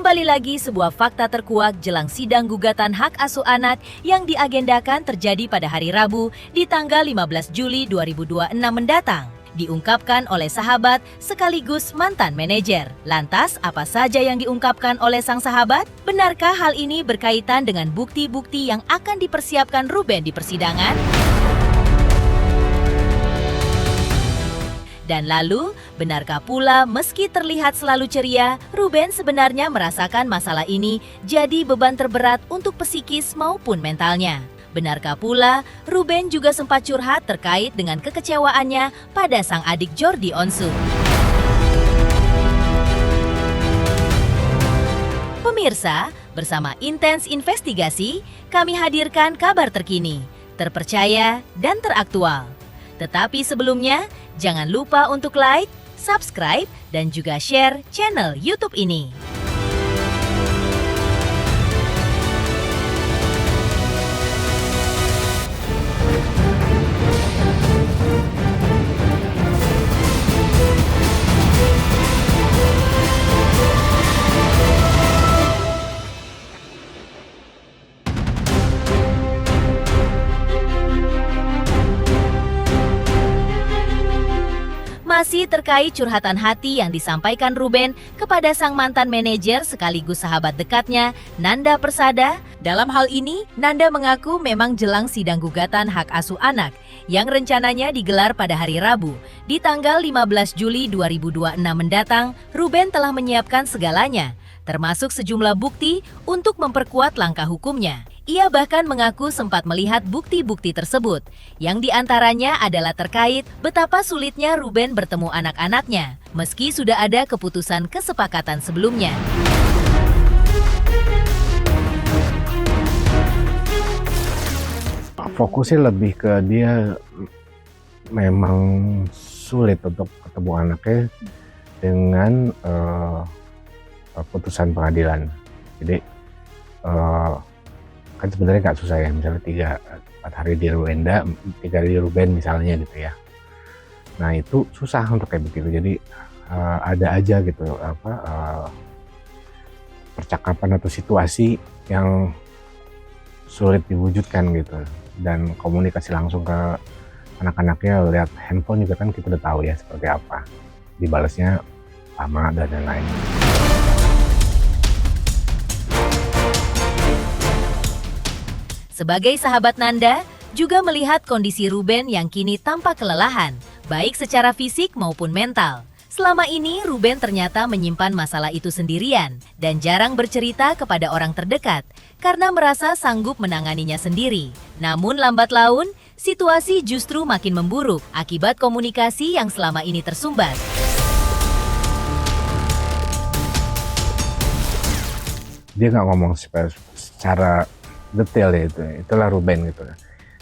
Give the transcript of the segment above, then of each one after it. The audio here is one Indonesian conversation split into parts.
Kembali lagi sebuah fakta terkuak jelang sidang gugatan hak asuh anak yang diagendakan terjadi pada hari Rabu di tanggal 15 Juli 2026 mendatang. Diungkapkan oleh sahabat sekaligus mantan manajer. Lantas, apa saja yang diungkapkan oleh sang sahabat? Benarkah hal ini berkaitan dengan bukti-bukti yang akan dipersiapkan Ruben di persidangan? Dan lalu, benarkah pula meski terlihat selalu ceria, Ruben sebenarnya merasakan masalah ini jadi beban terberat untuk psikis maupun mentalnya? Benarkah pula, Ruben juga sempat curhat terkait dengan kekecewaannya pada sang adik Jordi Onsu? Pemirsa, bersama Intens Investigasi, kami hadirkan kabar terkini, terpercaya, dan teraktual. Tetapi sebelumnya, jangan lupa untuk like, subscribe, dan juga share channel YouTube ini. Masih terkait curhatan hati yang disampaikan Ruben kepada sang mantan manajer sekaligus sahabat dekatnya, Nanda Persada. Dalam hal ini, Nanda mengaku memang jelang sidang gugatan hak asuh anak yang rencananya digelar pada hari Rabu. Di tanggal 15 Juli 2026 mendatang, Ruben telah menyiapkan segalanya, termasuk sejumlah bukti untuk memperkuat langkah hukumnya. Ia bahkan mengaku sempat melihat bukti-bukti tersebut, yang diantaranya adalah terkait betapa sulitnya Ruben bertemu anak-anaknya, meski sudah ada keputusan kesepakatan sebelumnya. Fokusnya lebih ke dia memang sulit untuk ketemu anaknya dengan putusan pengadilan. Jadi kan sebenarnya nggak susah ya, misalnya 3-4 hari di Rwanda, 3 hari di Ruben misalnya gitu ya. Nah itu susah untuk kayak begitu, jadi ada aja gitu percakapan atau situasi yang sulit diwujudkan gitu. Dan komunikasi langsung ke anak-anaknya lihat handphone juga kan kita udah tahu ya seperti apa, dibalasnya lama dan lain-lain. Sebagai sahabat Nanda, juga melihat kondisi Ruben yang kini tampak kelelahan, baik secara fisik maupun mental. Selama ini, Ruben ternyata menyimpan masalah itu sendirian dan jarang bercerita kepada orang terdekat karena merasa sanggup menanganinya sendiri. Namun lambat laun, situasi justru makin memburuk akibat komunikasi yang selama ini tersumbat. Dia nggak ngomong secara detail ya, itulah Ruben gitu.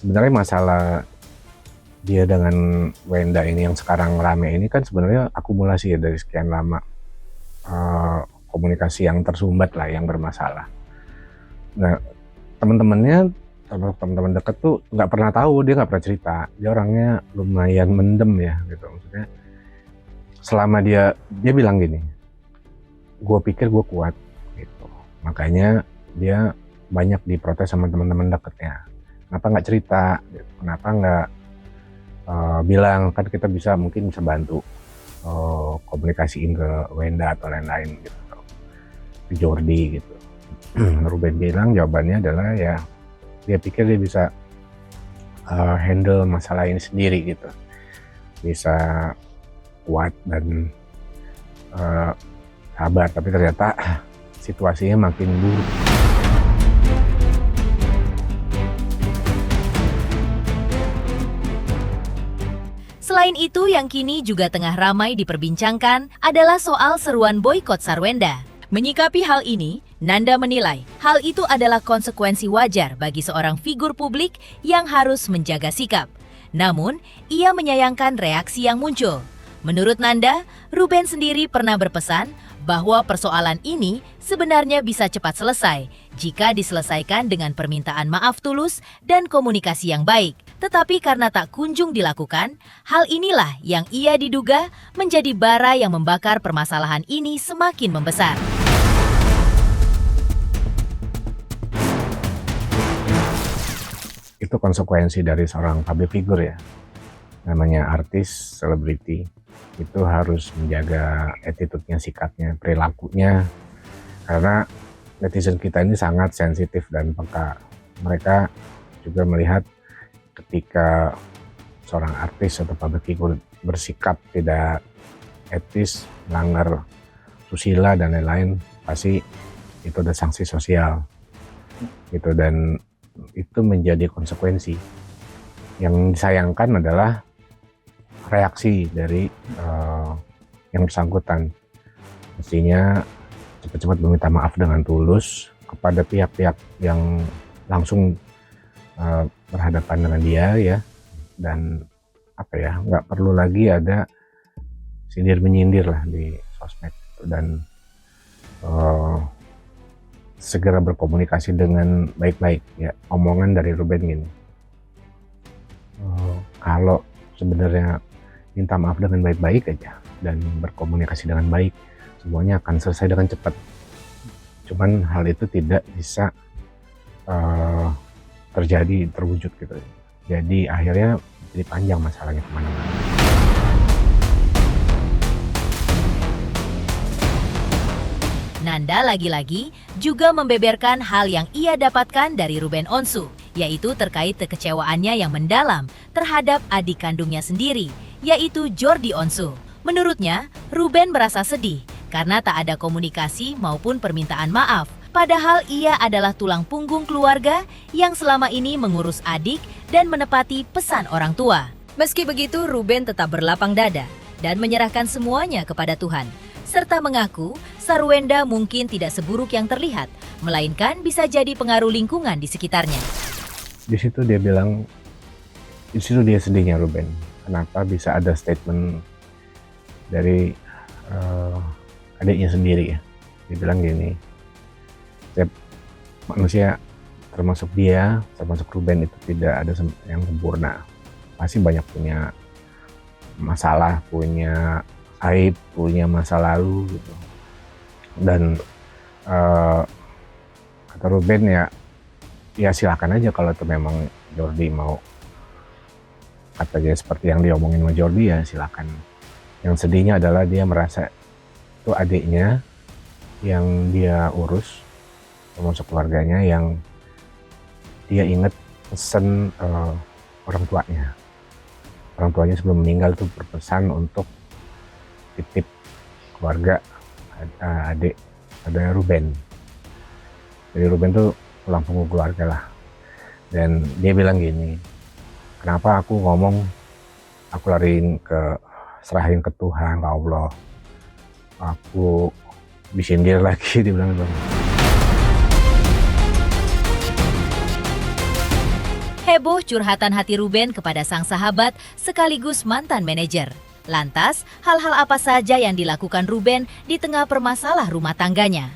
Sebenarnya masalah dia dengan Wenda ini yang sekarang rame ini kan sebenarnya akumulasi ya dari sekian lama komunikasi yang tersumbat lah, yang bermasalah. Nah teman-temannya, teman-teman dekat tuh nggak pernah tahu, dia nggak pernah cerita. Dia orangnya lumayan mendem ya gitu, maksudnya selama dia bilang gini, gue pikir gue kuat gitu, makanya dia banyak diprotes sama teman-teman dekatnya. Kenapa nggak cerita? Kenapa nggak bilang, kan kita mungkin bisa bantu komunikasiin ke Wenda atau lain-lain gitu, ke Jordi gitu. Ruben bilang jawabannya adalah ya dia pikir dia bisa handle masalah ini sendiri gitu, bisa kuat dan sabar, tapi ternyata situasinya makin buruk. Selain itu, yang kini juga tengah ramai diperbincangkan adalah soal seruan boikot Sarwenda. Menyikapi hal ini, Nanda menilai hal itu adalah konsekuensi wajar bagi seorang figur publik yang harus menjaga sikap. Namun, ia menyayangkan reaksi yang muncul. Menurut Nanda, Ruben sendiri pernah berpesan bahwa persoalan ini sebenarnya bisa cepat selesai jika diselesaikan dengan permintaan maaf tulus dan komunikasi yang baik. Tetapi karena tak kunjung dilakukan, hal inilah yang ia diduga menjadi bara yang membakar permasalahan ini semakin membesar. itu konsekuensi dari seorang public figure ya, namanya artis, selebriti, itu harus menjaga attitude-nya, sikapnya, perilakunya, karena netizen kita ini sangat sensitif dan peka. Mereka juga melihat ketika seorang artis atau public figure bersikap tidak etis, melanggar susila dan lain-lain, pasti itu ada sanksi sosial gitu, dan itu menjadi konsekuensi. Yang disayangkan adalah reaksi dari yang bersangkutan. Mestinya cepat-cepat meminta maaf dengan tulus kepada pihak-pihak yang langsung berhadapan dengan dia ya, dan nggak perlu lagi ada sindir menyindir lah di sosmed, dan segera berkomunikasi dengan baik-baik ya. Omongan dari Ruben gini, kalau sebenarnya minta maaf dengan baik-baik aja dan berkomunikasi dengan baik, semuanya akan selesai dengan cepat. Cuman hal itu tidak bisa terwujud gitu. Jadi akhirnya jadi panjang masalahnya kemana-mana. Nanda lagi-lagi juga membeberkan hal yang ia dapatkan dari Ruben Onsu, yaitu terkait kekecewaannya yang mendalam terhadap adik kandungnya sendiri, yaitu Jordi Onsu. Menurutnya, Ruben merasa sedih karena tak ada komunikasi maupun permintaan maaf, padahal ia adalah tulang punggung keluarga yang selama ini mengurus adik dan menepati pesan orang tua. Meski begitu, Ruben tetap berlapang dada dan menyerahkan semuanya kepada Tuhan, serta mengaku Sarwenda mungkin tidak seburuk yang terlihat, melainkan bisa jadi pengaruh lingkungan di sekitarnya. Di situ dia bilang, di situ dia sedihnya Ruben. Kenapa bisa ada statement dari adiknya sendiri ya? Dia bilang gini, setiap manusia termasuk dia, termasuk Ruben itu tidak ada yang sempurna. Pasti banyak punya masalah, punya aib, punya masa lalu gitu. Dan kata Ruben ya silakan aja kalau itu memang Jordi mau, katanya seperti yang diomongin sama Jordi, ya silakan. Yang sedihnya adalah dia merasa itu adiknya yang dia urus, termasuk keluarganya, yang dia ingat pesan orang tuanya. Orang tuanya sebelum meninggal tuh berpesan untuk titip keluarga adik ada Ruben. Jadi Ruben tuh tulang punggung keluarga lah. Dan dia bilang gini, kenapa aku ngomong, aku serahin ke Tuhan, ke Allah, aku disindir lagi, dia bilang gitu. Heboh curhatan hati Ruben kepada sang sahabat sekaligus mantan manajer. Lantas, hal-hal apa saja yang dilakukan Ruben di tengah permasalah rumah tangganya?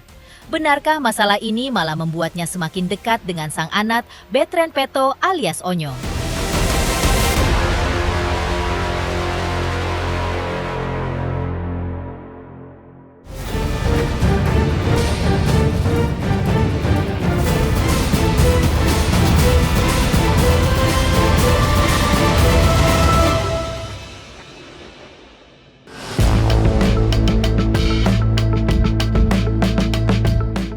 Benarkah masalah ini malah membuatnya semakin dekat dengan sang anak, Betren Peto alias Onyo?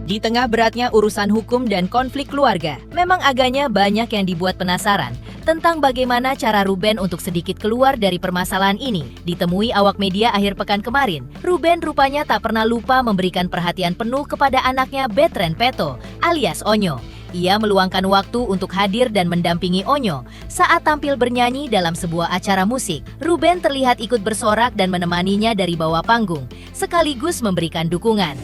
Di tengah beratnya urusan hukum dan konflik keluarga, memang agaknya banyak yang dibuat penasaran tentang bagaimana cara Ruben untuk sedikit keluar dari permasalahan ini. Ditemui awak media akhir pekan kemarin, Ruben rupanya tak pernah lupa memberikan perhatian penuh kepada anaknya Betren Peto alias Onyo. Ia meluangkan waktu untuk hadir dan mendampingi Onyo saat tampil bernyanyi dalam sebuah acara musik. Ruben terlihat ikut bersorak dan menemaninya dari bawah panggung, sekaligus memberikan dukungan.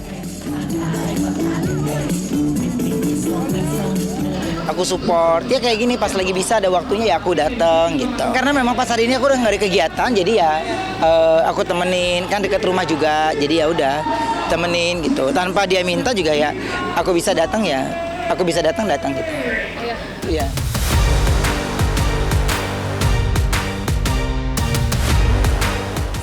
Aku support ya kayak gini, pas lagi bisa ada waktunya ya aku datang gitu, karena memang pas hari ini aku udah nggak ada kegiatan, jadi ya aku temenin, kan dekat rumah juga, jadi ya udah temenin gitu, tanpa dia minta juga ya aku bisa datang ya aku bisa datang gitu ya.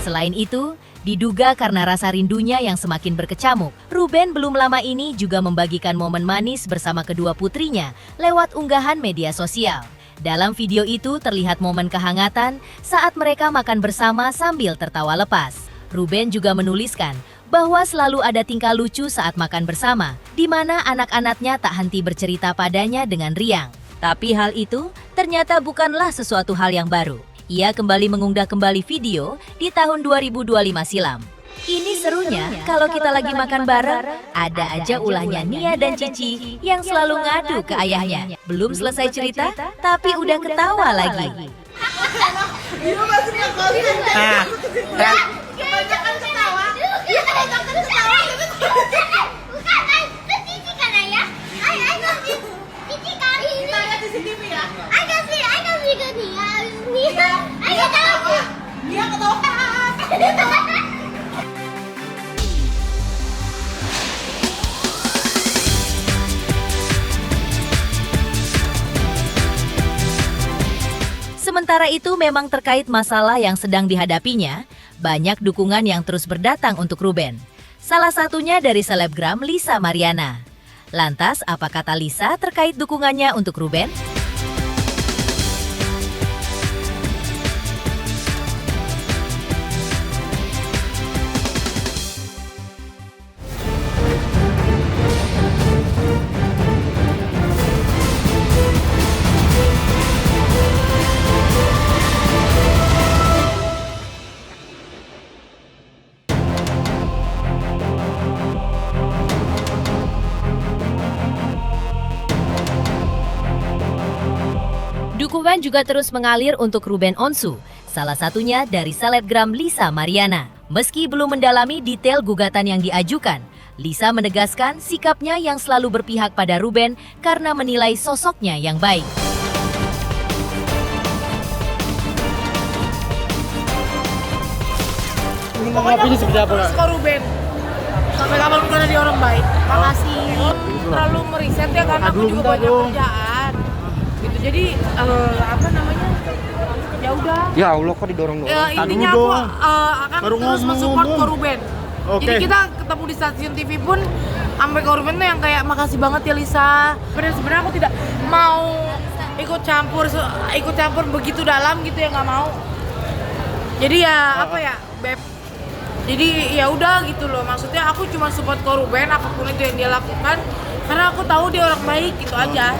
Selain itu, diduga karena rasa rindunya yang semakin berkecamuk, Ruben belum lama ini juga membagikan momen manis bersama kedua putrinya lewat unggahan media sosial. Dalam video itu terlihat momen kehangatan saat mereka makan bersama sambil tertawa lepas. Ruben juga menuliskan bahwa selalu ada tingkah lucu saat makan bersama, di mana anak-anaknya tak henti bercerita padanya dengan riang. Tapi hal itu ternyata bukanlah sesuatu hal yang baru. Ia kembali mengunggah kembali video di tahun 2025 silam. Ini serunya kalau kita lagi makan bareng, ada aja ulahnya Nia dan Cici yang selalu ngadu ke ayahnya. Belum selesai cerita, tapi udah ketawa lagi. Nah, Kebanyakan ketawa. Kebanyakan ketawa. Bukan, itu Cici kan ayah. Ayah Cici kan. Kita lihat CCTV ya. I can see Nia. Ayah tahu. Dia ketawa. Sementara itu memang terkait masalah yang sedang dihadapinya, banyak dukungan yang terus berdatang untuk Ruben. Salah satunya dari selebgram Lisa Mariana. Lantas, apa kata Lisa terkait dukungannya untuk Ruben? Dukungan juga terus mengalir untuk Ruben Onsu, salah satunya dari selebgram Lisa Mariana. Meski belum mendalami detail gugatan yang diajukan, Lisa menegaskan sikapnya yang selalu berpihak pada Ruben karena menilai sosoknya yang baik. Pokoknya aku suka Ruben. Sampai kapanpun karena dia orang baik. Makasih. Terlalu meriset ya karena aku juga banyak kerjaan. Gitu. Jadi apa namanya? Ya udah. Ya Allah kok didorong-dorong. Intinya aku akan terus mensupport ke Ruben. Jadi kita ketemu di stasiun TV pun sampai ke Ruben tuh yang kayak makasih banget ya Lisa. Sebenarnya aku tidak mau ikut campur begitu dalam gitu ya, nggak mau. Jadi ya apa ya, Beb. Jadi ya udah gitu loh, maksudnya aku cuma support ke Ruben apapun itu yang dia lakukan karena aku tahu dia orang baik gitu aja.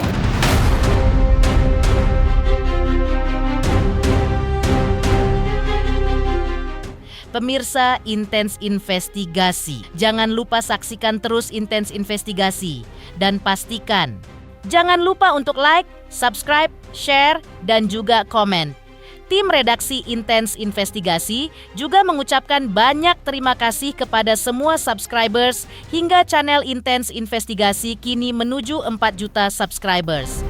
Pemirsa Intens Investigasi, jangan lupa saksikan terus Intens Investigasi dan pastikan jangan lupa untuk like, subscribe, share, dan juga komen. Tim redaksi Intens Investigasi juga mengucapkan banyak terima kasih kepada semua subscribers hingga channel Intens Investigasi kini menuju 4 juta subscribers.